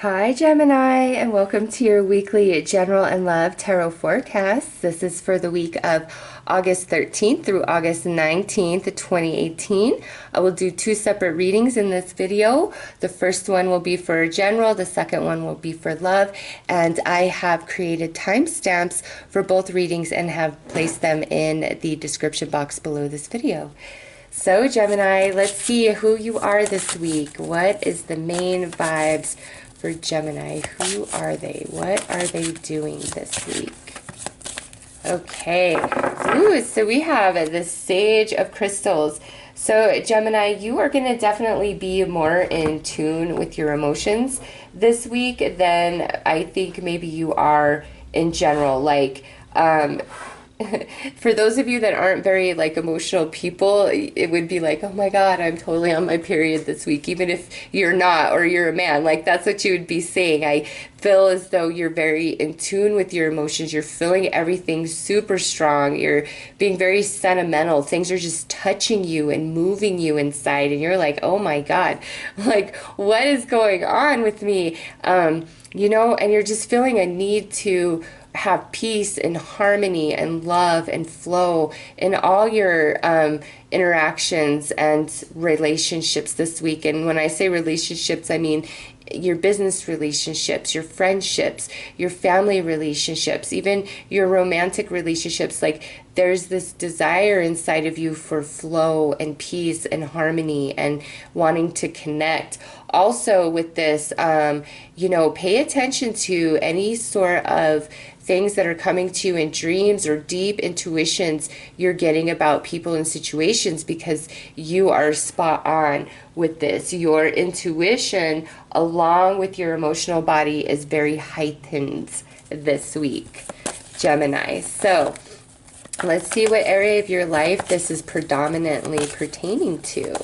Hi Gemini, and welcome to your weekly General and Love Tarot forecast. This is for the week of August 13th through August 19th, 2018. I will do two separate readings in this video. The first one will be for general, the second one will be for love, and I have created timestamps for both readings and have placed them in the description box below this video. So Gemini, let's see who you are this week. What is the main vibes for Gemini? Who are they? What are they doing this week? Okay. Ooh, so we have the Sage of Crystals. So Gemini, you are going to definitely be more in tune with your emotions this week than I think maybe you are in general. Like, for those of you that aren't very like emotional people, it would be like, oh my God, I'm totally on my period this week, even if you're not, or you're a man. Like, that's what you would be saying. I feel as though you're very in tune with your emotions. You're feeling everything super strong. You're being very sentimental. Things are just touching you and moving you inside, and you're like, oh my God, like, what is going on with me? You know, and you're just feeling a need to have peace and harmony and love and flow in all your interactions and relationships this week. And when I say relationships, I mean your business relationships, your friendships, your family relationships, even your romantic relationships. Like, there's this desire inside of you for flow and peace and harmony and wanting to connect. Also with this, you know, pay attention to any sort of things that are coming to you in dreams or deep intuitions you're getting about people and situations, because you are spot on with this. Your intuition along with your emotional body is very heightened this week, Gemini. So let's see what area of your life this is predominantly pertaining to.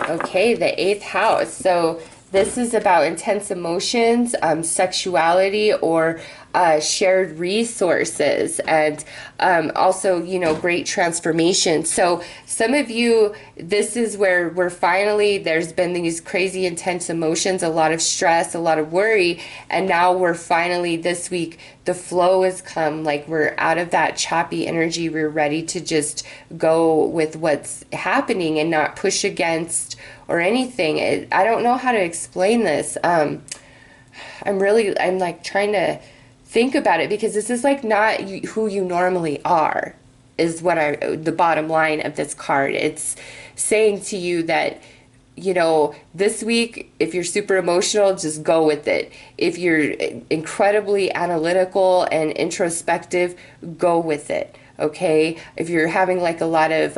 Okay, the 8th house. So this is about intense emotions, sexuality, or shared resources, and also, you know, great transformation. So some of you, this is where we're finally, there's been these crazy intense emotions, a lot of stress, a lot of worry, and now we're finally, this week, the flow has come. Like, we're out of that choppy energy. We're ready to just go with what's happening and not push against or anything. I don't know how to explain this. I'm like trying to think about it, because this is like not who you normally are, is what the bottom line of this card. It's saying to you that, you know, this week, if you're super emotional, just go with it. If you're incredibly analytical and introspective, go with it. Okay, if you're having like a lot of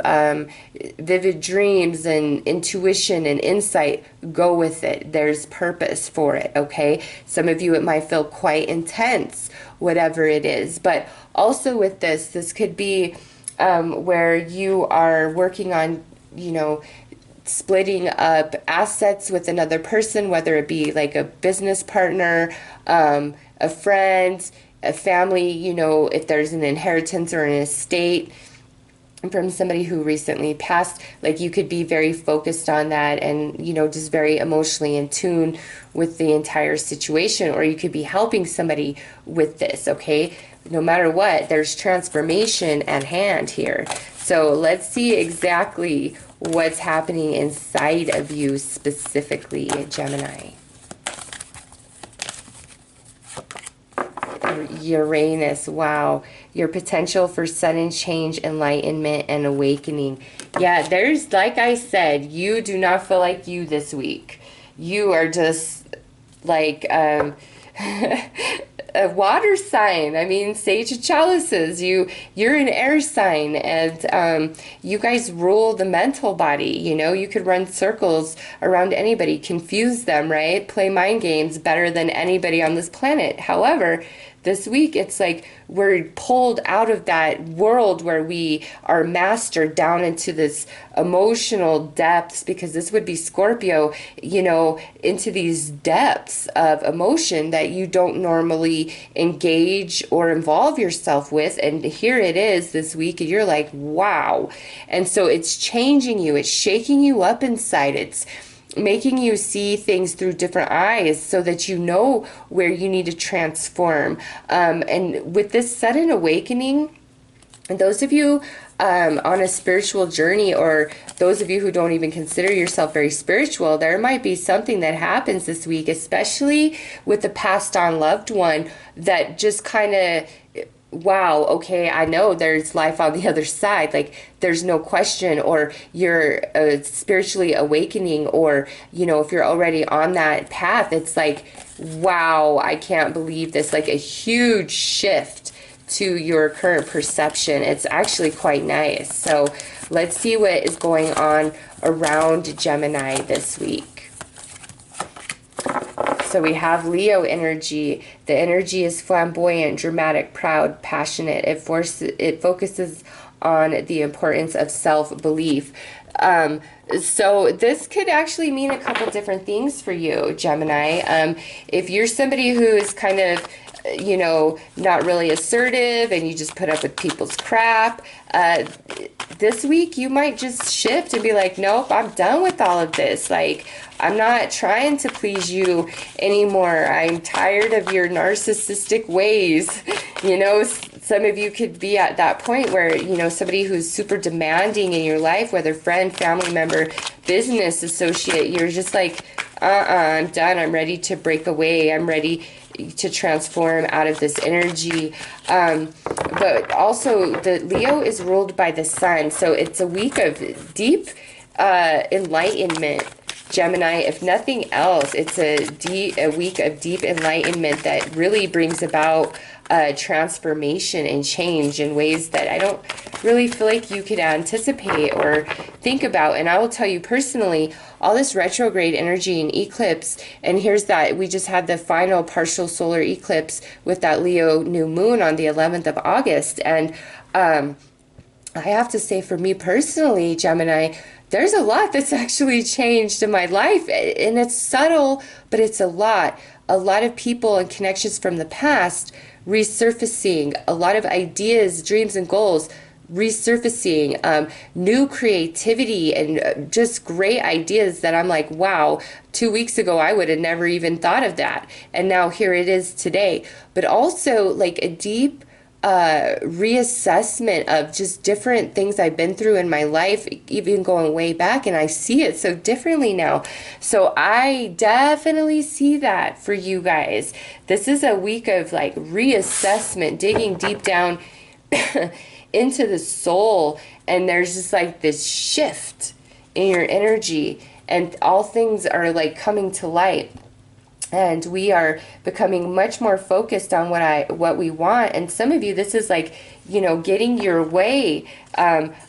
vivid dreams and intuition and insight, go with it. There's purpose for it. Okay, some of you, it might feel quite intense, whatever it is. But also with this could be where you are working on, you know, splitting up assets with another person, whether it be like a business partner, a friend, a family, you know, if there's an inheritance or an estate from somebody who recently passed. Like, you could be very focused on that and, you know, just very emotionally in tune with the entire situation, or you could be helping somebody with this. Okay, no matter what, there's transformation at hand here. So let's see exactly what's happening inside of you specifically, Gemini. Uranus, wow. Your potential for sudden change, enlightenment, and awakening. Yeah, there's, like I said, you do not feel like you this week. You are just like a water sign. I mean, Sage of Chalices, you're an air sign, and you guys rule the mental body. You know, you could run circles around anybody, confuse them, right? Play mind games better than anybody on this planet. However, this week, it's like we're pulled out of that world where we are mastered down into this emotional depths, because this would be Scorpio, you know, into these depths of emotion that you don't normally engage or involve yourself with. And here it is this week, and you're like, wow. And so it's changing you. It's shaking you up inside. It's making you see things through different eyes so that you know where you need to transform. And with this sudden awakening, and those of you on a spiritual journey, or those of you who don't even consider yourself very spiritual, there might be something that happens this week, especially with the passed on loved one, that just kind of, wow, okay, I know there's life on the other side. Like, there's no question. Or you're spiritually awakening, or, you know, if you're already on that path, it's like, wow, I can't believe this. Like a huge shift to your current perception. It's actually quite nice. So let's see what is going on around Gemini this week. So we have Leo energy. The energy is flamboyant, dramatic, proud, passionate. It focuses on the importance of self-belief. So this could actually mean a couple different things for you, Gemini. If you're somebody who is kind of, you know, not really assertive and you just put up with people's crap, this week you might just shift and be like, nope, I'm done with all of this. Like, I'm not trying to please you anymore. I'm tired of your narcissistic ways. You know, some of you could be at that point where, you know, somebody who's super demanding in your life, whether friend, family member, business associate, you're just like, I'm done. I'm ready to break away. I'm ready to transform out of this energy. But also the Leo is ruled by the sun. So it's a week of deep enlightenment, Gemini. If nothing else, it's a week of deep enlightenment that really brings about transformation and change in ways that I don't really feel like you could anticipate or think about. And I will tell you personally, all this retrograde energy and eclipse, and here's that, we just had the final partial solar eclipse with that Leo new moon on the 11th of August. And I have to say, for me personally, Gemini, there's a lot that's actually changed in my life, and it's subtle, but it's a lot. A lot of people and connections from the past resurfacing, a lot of ideas, dreams, and goals resurfacing, new creativity, and just great ideas that I'm like, wow, 2 weeks ago I would have never even thought of that, and now here it is today. But also like a deep reassessment of just different things I've been through in my life, even going way back, and I see it so differently now. So I definitely see that for you guys. This is a week of like reassessment, digging deep down into the soul, and there's just like this shift in your energy, and all things are like coming to light. And we are becoming much more focused on what we want. And some of you, this is like, you know, getting your way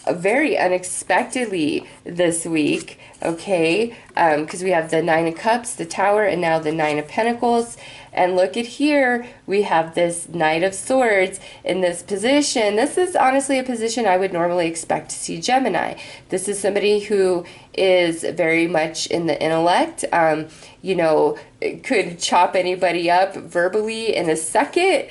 very unexpectedly this week, okay? Because we have the Nine of Cups, the Tower, and now the Nine of Pentacles. And look at here, we have this Knight of Swords in this position. This is honestly a position I would normally expect to see Gemini. This is somebody who is very much in the intellect, you know, could chop anybody up verbally in a second,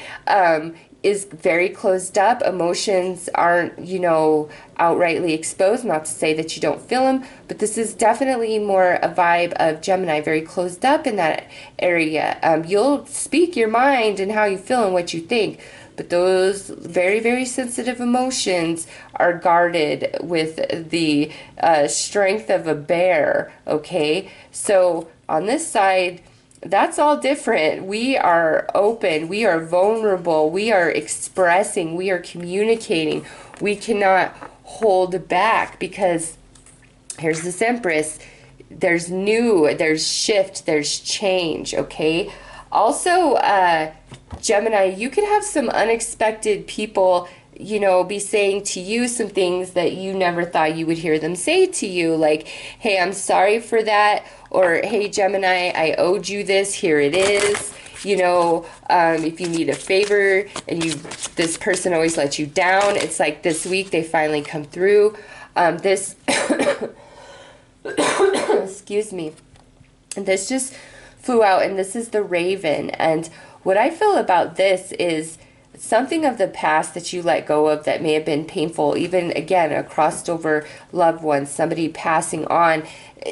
is very closed up. Emotions aren't, you know, outrightly exposed. Not to say that you don't feel them, but this is definitely more a vibe of Gemini, very closed up in that area. You'll speak your mind and how you feel and what you think, but those very, very sensitive emotions are guarded with the strength of a bear, okay? So on this side, that's all different. We are open, we are vulnerable, we are expressing, we are communicating. We cannot hold back, because here's this Empress. There's new, there's shift, there's change, okay? Also, Gemini, you could have some unexpected people, you know, be saying to you some things that you never thought you would hear them say to you, like, hey, I'm sorry for that, or hey, Gemini, I owed you this, here it is. You know, if you need a favor and this person always lets you down, it's like this week they finally come through. This, excuse me, this just flew out, and this is the Raven. And what I feel about this is something of the past that you let go of that may have been painful, even again, a crossed over loved one, somebody passing on.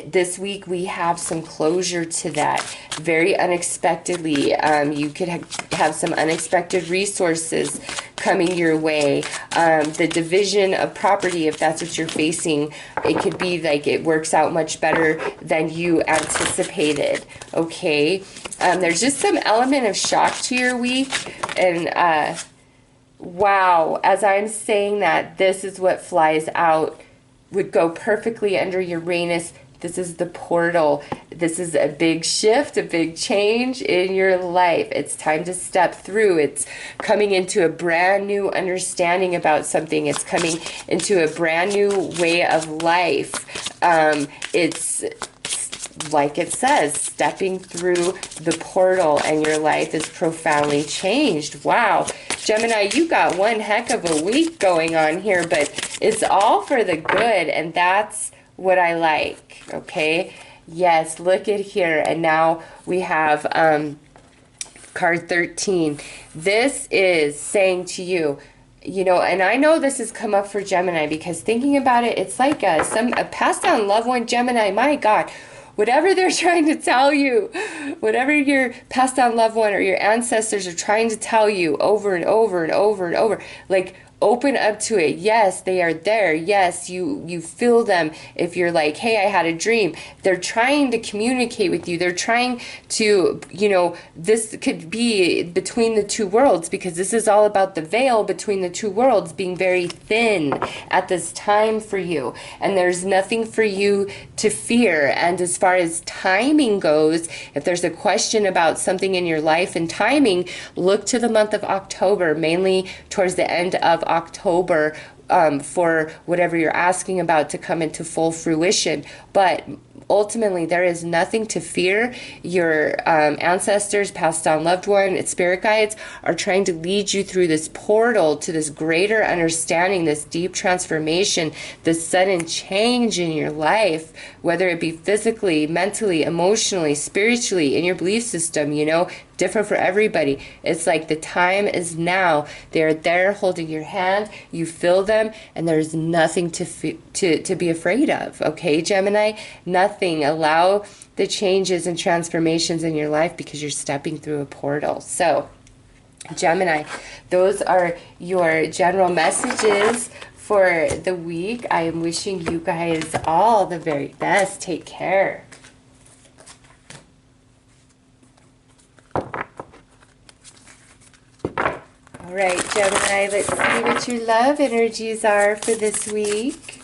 this week we have some closure to that very unexpectedly. You could have some unexpected resources coming your way. The division of property, if that's what you're facing, it could be like it works out much better than you anticipated. Okay, there's just some element of shock to your week, and wow, as I'm saying that, this is what flies out, would go perfectly under Uranus. This is the portal. This is a big shift, a big change in your life. It's time to step through. It's coming into a brand new understanding about something. It's coming into a brand new way of life. It's like it says, stepping through the portal, and your life is profoundly changed. Wow. Gemini, you got one heck of a week going on here, but it's all for the good, and that's what I like. Okay, yes, look at here. And now we have card 13. This is saying to you, you know, and I know this has come up for Gemini, because thinking about it, it's like a passed down loved one. Gemini, my God, whatever they're trying to tell you, whatever your passed down loved one or your ancestors are trying to tell you over and over and over and over, like, open up to it. Yes, they are there. Yes, you feel them. If you're like, hey, I had a dream, they're trying to communicate with you. They're trying to, you know, this could be between the two worlds, because this is all about the veil between the two worlds being very thin at this time for you. And there's nothing for you to fear. And as far as timing goes, if there's a question about something in your life and timing, look to the month of October, mainly towards the end of October, for whatever you're asking about to come into full fruition. But ultimately, there is nothing to fear. Your ancestors, passed down loved one, spirit guides are trying to lead you through this portal to this greater understanding, this deep transformation, this sudden change in your life, whether it be physically, mentally, emotionally, spiritually, in your belief system, you know, different for everybody. It's like the time is now. They're there holding your hand. You feel them, and there's nothing to be afraid of. Okay, Gemini? Nothing. Allow the changes and transformations in your life, because you're stepping through a portal. So, Gemini, those are your general messages for the week. I am wishing you guys all the very best. Take care. All right, Gemini, let's see what your love energies are for this week.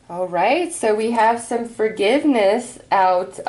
All right, so we have some forgiveness out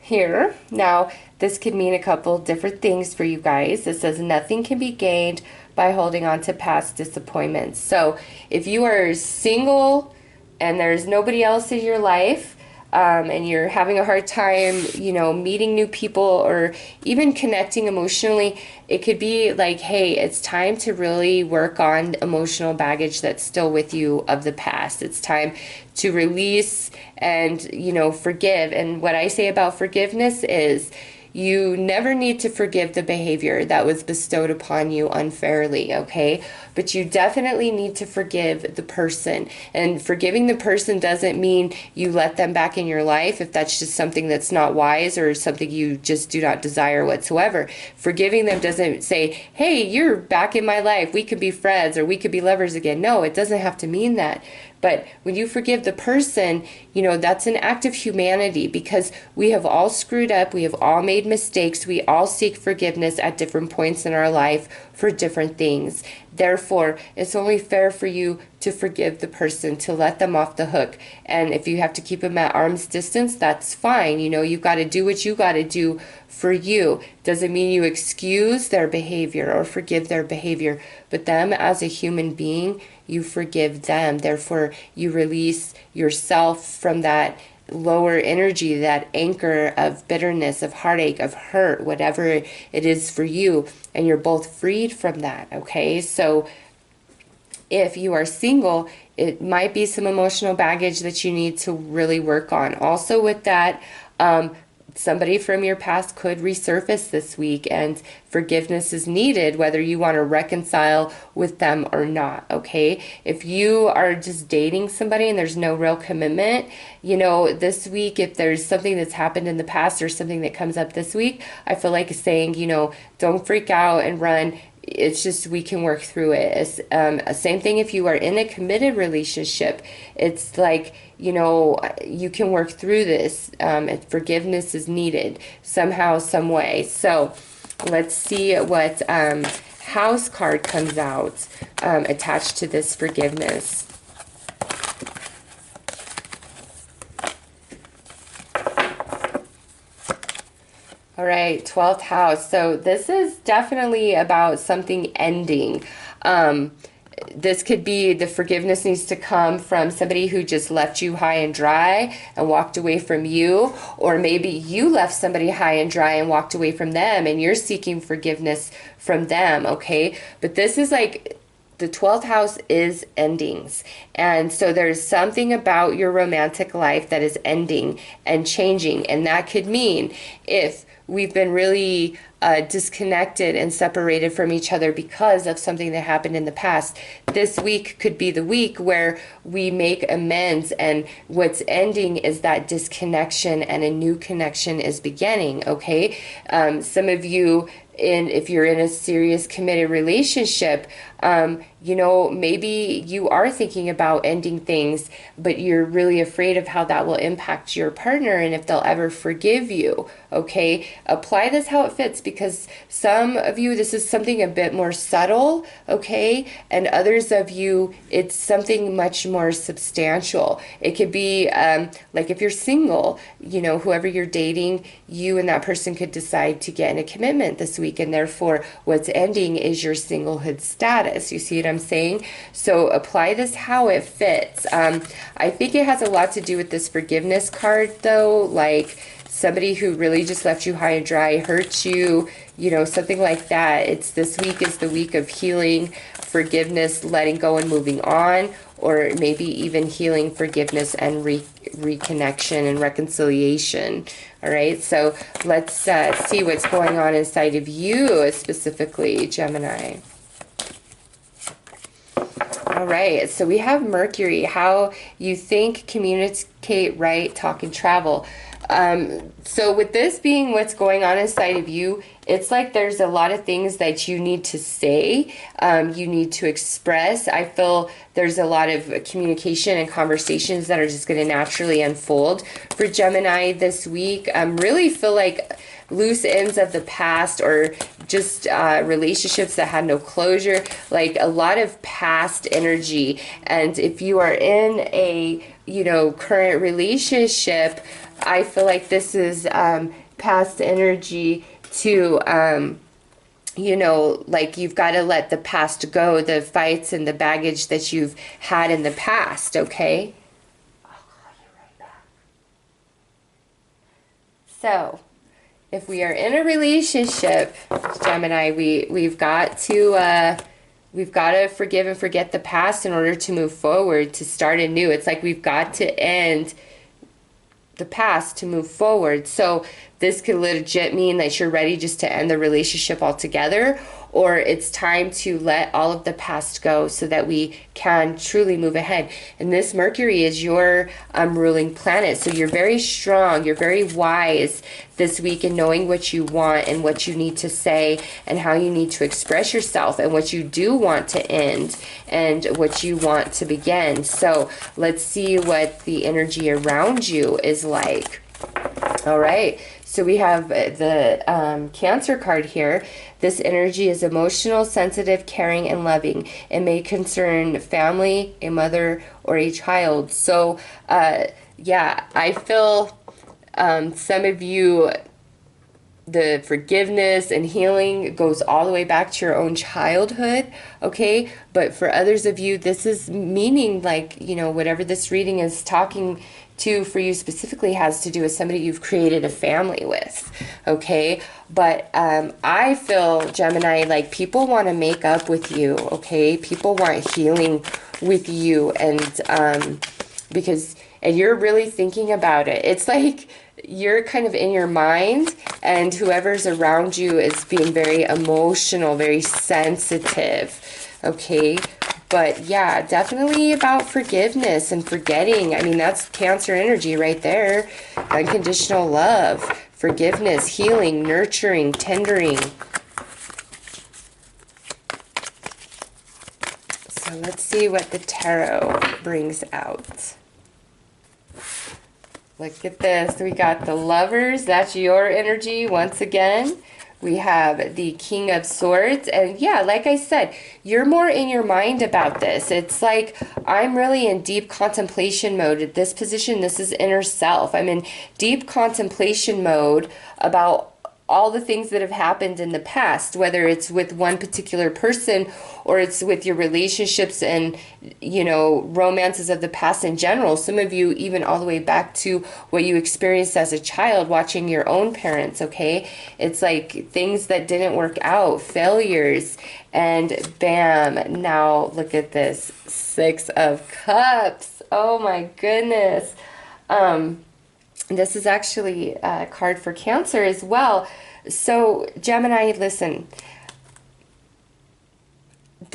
here. Now, this could mean a couple different things for you guys. It says nothing can be gained by holding on to past disappointments. So if you are single and there's nobody else in your life, and you're having a hard time, you know, meeting new people or even connecting emotionally, it could be like, hey, it's time to really work on emotional baggage that's still with you of the past. It's time to release and, you know, forgive. And what I say about forgiveness is, you never need to forgive the behavior that was bestowed upon you unfairly, okay? But you definitely need to forgive the person. And forgiving the person doesn't mean you let them back in your life if that's just something that's not wise or something you just do not desire whatsoever. Forgiving them doesn't say, hey, you're back in my life, we could be friends or we could be lovers again. No, it doesn't have to mean that. But when you forgive the person, you know, that's an act of humanity, because we have all screwed up. We have all made mistakes. We all seek forgiveness at different points in our life for different things. Therefore, it's only fair for you to forgive the person, to let them off the hook. And if you have to keep them at arm's distance, that's fine. You know, you got to do what you got to do for you. Doesn't mean you excuse their behavior or forgive their behavior, but them as a human being, you forgive them. Therefore, you release yourself from that lower energy, that anchor of bitterness, of heartache, of hurt, whatever it is for you, and you're both freed from that, okay? So if you are single, it might be some emotional baggage that you need to really work on. Also with that, somebody from your past could resurface this week, and forgiveness is needed whether you want to reconcile with them or not, okay? If you are just dating somebody and there's no real commitment, you know, this week, if there's something that's happened in the past or something that comes up this week, I feel like saying, you know, don't freak out and run. It's just, we can work through it. Same thing if you are in a committed relationship. It's like, you know, you can work through this. Forgiveness is needed somehow, some way. So let's see what house card comes out attached to this forgiveness. All right, 12th house. So this is definitely about something ending. This could be, the forgiveness needs to come from somebody who just left you high and dry and walked away from you, or maybe you left somebody high and dry and walked away from them and you're seeking forgiveness from them, okay? But this is like, the 12th house is endings. And so there's something about your romantic life that is ending and changing. And that could mean if we've been really disconnected and separated from each other because of something that happened in the past, this week could be the week where we make amends, and what's ending is that disconnection and a new connection is beginning, okay? Some of you, if you're in a serious committed relationship, you know, maybe you are thinking about ending things, but you're really afraid of how that will impact your partner and if they'll ever forgive you, okay? Apply this how it fits, because some of you, this is something a bit more subtle, okay? And others of you, it's something much more substantial. It could be, like if you're single, you know, whoever you're dating, you and that person could decide to get in a commitment this week, and therefore what's ending is your singlehood status. You see what I'm saying? So apply this how it fits. I think it has a lot to do with this forgiveness card, though, like somebody who really just left you high and dry, hurt you, you know, something like that. It's, this week is the week of healing, forgiveness, letting go and moving on, or maybe even healing, forgiveness, and reconnection and reconciliation. All right, so let's see what's going on inside of you specifically, Gemini. All right, so we have Mercury, how you think, communicate, write, talk, and travel. So with this being what's going on inside of you, it's like there's a lot of things that you need to say, you need to express. I feel there's a lot of communication and conversations that are just going to naturally unfold for Gemini this week. Really feel like loose ends of the past, or just relationships that had no closure, like a lot of past energy. And if you are in a, you know, current relationship, I feel like this is past energy to, you know, like you've got to let the past go, the fights and the baggage that you've had in the past, okay? I'll call you right back. So, if we are in a relationship, Gemini, we've got to forgive and forget the past in order to move forward, to start anew. It's like we've got to end the past to move forward. So this could legit mean that you're ready just to end the relationship altogether, or it's time to let all of the past go so that we can truly move ahead. And this Mercury is your ruling planet, so you're very strong, you're very wise this week in knowing what you want and what you need to say and how you need to express yourself and what you do want to end and what you want to begin. So let's see what the energy around you is like. All right, so we have the Cancer card here. This energy is emotional, sensitive, caring, and loving. It may concern family, a mother, or a child. So, yeah, I feel some of you, the forgiveness and healing goes all the way back to your own childhood, okay? But for others of you, this is meaning, like, you know, whatever this reading is talking to for you specifically has to do with somebody you've created a family with, okay? But I feel, Gemini, like people want to make up with you, okay? People want healing with you, and because, and you're really thinking about it. It's like you're kind of in your mind, and whoever's around you is being very emotional, very sensitive, okay? But yeah, definitely about forgiveness and forgetting. I mean, that's Cancer energy right there. Unconditional love, forgiveness, healing, nurturing, tendering. So let's see what the tarot brings out. Look at this. We got the Lovers. That's your energy once again. We have the King of Swords. And yeah, like I said, you're more in your mind about this. It's like I'm really in deep contemplation mode. At this position, this is inner self. I'm in deep contemplation mode about all the things that have happened in the past, whether it's with one particular person or it's with your relationships and, you know, romances of the past in general. Some of you even all the way back to what you experienced as a child watching your own parents, okay? It's like things that didn't work out, failures, and bam, now look at this, 6 of Cups. Oh my goodness. This is actually a card for Cancer as well. So, Gemini, listen.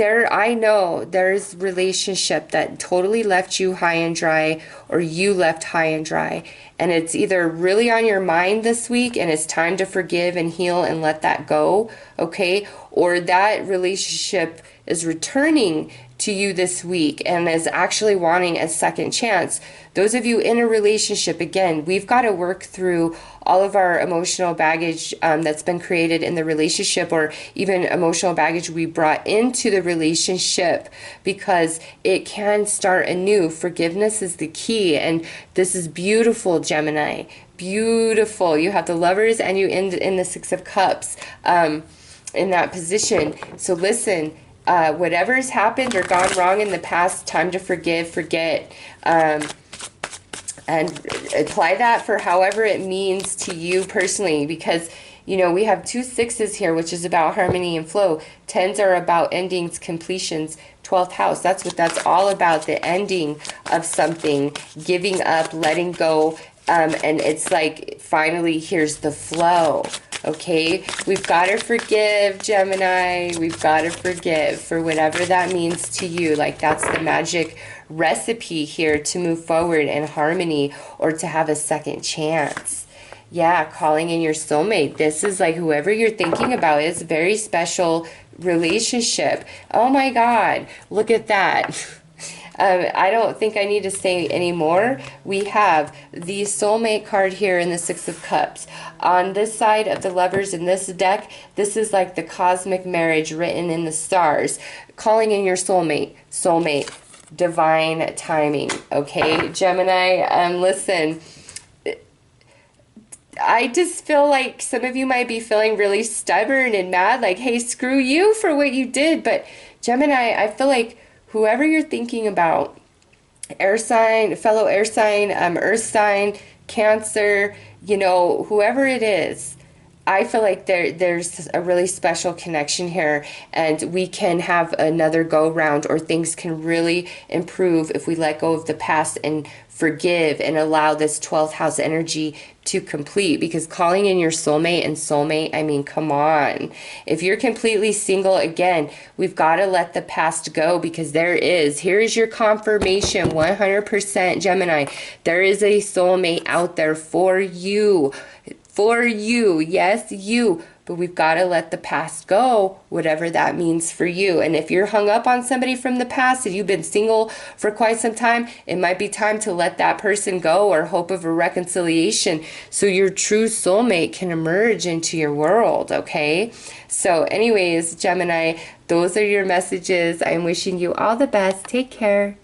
I know there's relationship that totally left you high and dry, or you left high and dry. And it's either really on your mind this week and it's time to forgive and heal and let that go, okay? Or that relationship is returning to you this week and is actually wanting a second chance. Those of you in a relationship, again, we've got to work through all of our emotional baggage that's been created in the relationship, or even emotional baggage we brought into the relationship, because it can start anew. Forgiveness is the key, and this is beautiful, Gemini. Beautiful. You have the Lovers and you end in the 6 of Cups in that position. So listen, whatever's happened or gone wrong in the past, time to forgive, forget, and apply that for however it means to you personally, because, you know, we have 2 6s here, which is about harmony and flow. 10s are about endings, completions. 12th house, that's what that's all about, the ending of something, giving up, letting go, and it's like finally here's the flow. Okay, we've got to forgive, Gemini. We've got to forgive for whatever that means to you. Like, that's the magic recipe here to move forward in harmony or to have a second chance. Yeah, calling in your soulmate. This is like whoever you're thinking about is a very special relationship. Oh my God, look at that. I don't think I need to say any more. We have the soulmate card here in the 6 of Cups. On this side of the Lovers in this deck, this is like the cosmic marriage written in the stars. Calling in your soulmate. Soulmate. Divine timing. Okay, Gemini, listen. I just feel like some of you might be feeling really stubborn and mad, like, hey, screw you for what you did. But Gemini, I feel like whoever you're thinking about, air sign, fellow air sign, earth sign, Cancer, you know, whoever it is, I feel like there's a really special connection here, and we can have another go round, or things can really improve if we let go of the past and forgive and allow this 12th house energy to complete. Because calling in your soulmate, and soulmate, I mean, come on. If you're completely single, again, we've got to let the past go, because here is your confirmation, 100% Gemini. There is a soulmate out there for you. For you, yes, you. But we've got to let the past go, whatever that means for you. And if you're hung up on somebody from the past and you've been single for quite some time, it might be time to let that person go, or hope of a reconciliation, so your true soulmate can emerge into your world, okay? So anyways, Gemini, those are your messages. I'm wishing you all the best. Take care.